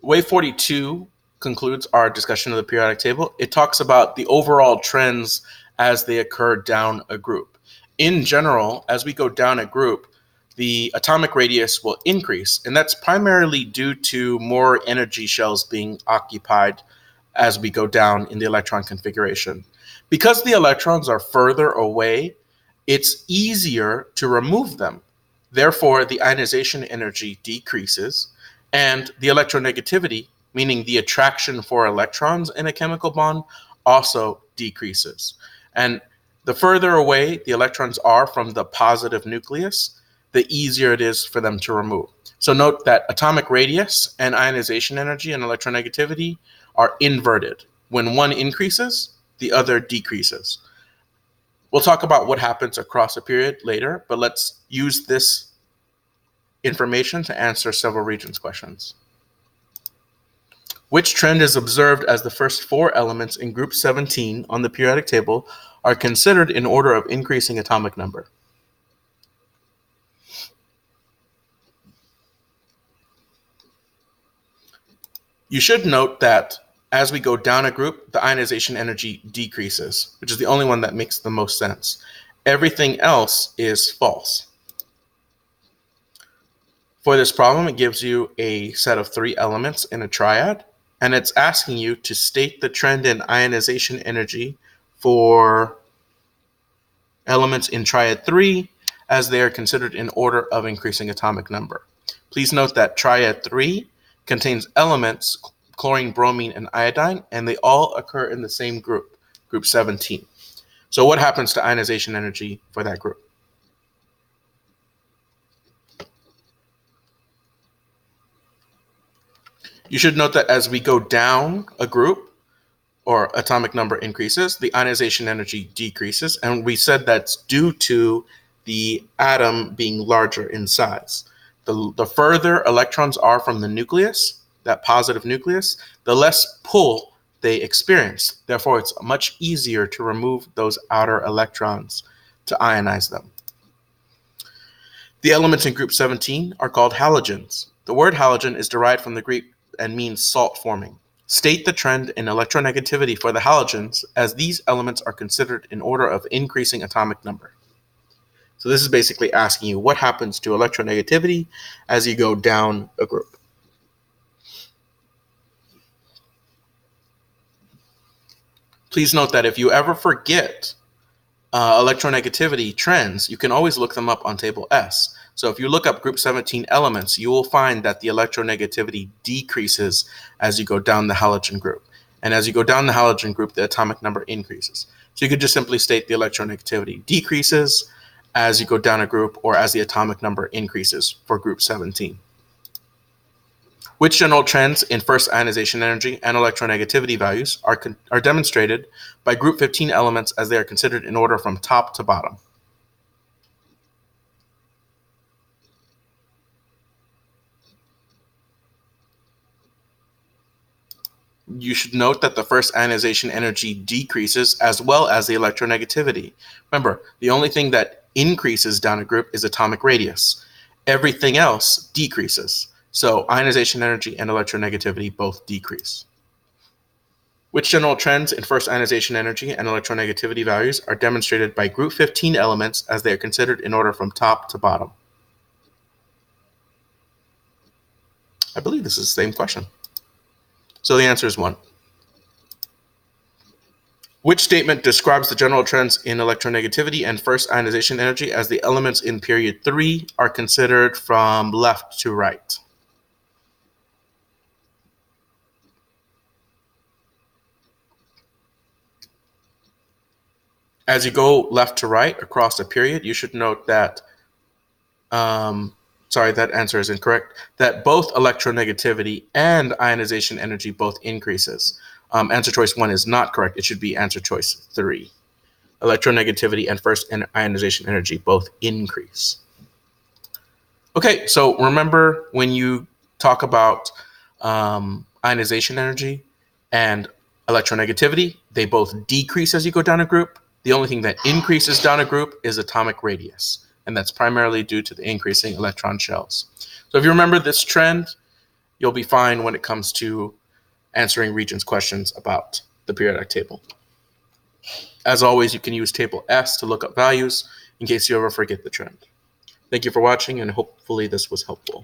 Wave 42 concludes our discussion of the periodic table. It talks about the overall trends as they occur down a group. In general, as we go down a group, the atomic radius will increase, and that's primarily due to more energy shells being occupied as we go down in the electron configuration. Because the electrons are further away, it's easier to remove them. Therefore, the ionization energy decreases, and the electronegativity, meaning the attraction for electrons in a chemical bond, also decreases. And the further away the electrons are from the positive nucleus, the easier it is for them to remove. So note that atomic radius and ionization energy and electronegativity are inverted. When one increases, the other decreases. We'll talk about what happens across a period later, but let's use this information to answer several Regents questions. Which trend is observed as the first four elements in group 17 on the periodic table are considered in order of increasing atomic number? You should note that as we go down a group, the ionization energy decreases, which is the only one that makes the most sense. Everything else is false. For this problem, it gives you a set of three elements in a triad, and it's asking you to state the trend in ionization energy for elements in triad 3 as they are considered in order of increasing atomic number. Please note that triad 3 contains elements chlorine, bromine, and iodine, and they all occur in the same group, group 17. So what happens to ionization energy for that group? You should note that as we go down a group, or atomic number increases, the ionization energy decreases, and we said that's due to the atom being larger in size. The further electrons are from the nucleus, that positive nucleus, the less pull they experience. Therefore, it's much easier to remove those outer electrons to ionize them. The elements in group 17 are called halogens. The word halogen is derived from the Greek and means salt forming. State the trend in electronegativity for the halogens as these elements are considered in order of increasing atomic number. So this is basically asking you what happens to electronegativity as you go down a group. Please note that if you ever forget electronegativity trends, you can always look them up on table S. So if you look up group 17 elements, you will find that the electronegativity decreases as you go down the halogen group. And as you go down the halogen group, the atomic number increases. So you could just simply state the electronegativity decreases as you go down a group or as the atomic number increases for group 17. Which general trends in first ionization energy and electronegativity values are demonstrated by group 15 elements as they are considered in order from top to bottom? You should note that the first ionization energy decreases as well as the electronegativity. Remember, the only thing that increases down a group is atomic radius. Everything else decreases. So ionization energy and electronegativity both decrease. Which general trends in first ionization energy and electronegativity values are demonstrated by group 15 elements as they are considered in order from top to bottom? I believe this is the same question. So the answer is 1. Which statement describes the general trends in electronegativity and first ionization energy as the elements in period 3 are considered from left to right? As you go left to right across a period, you should note that, that answer is incorrect, that both electronegativity and ionization energy both increases. Answer choice 1 is not correct. It should be answer choice 3. Electronegativity and first ionization energy both increase. Okay, so remember when you talk about ionization energy and electronegativity, they both decrease as you go down a group. The only thing that increases down a group is atomic radius, and that's primarily due to the increasing electron shells. So if you remember this trend, you'll be fine when it comes to answering Regents' questions about the periodic table. As always, you can use table S to look up values in case you ever forget the trend. Thank you for watching, and hopefully this was helpful.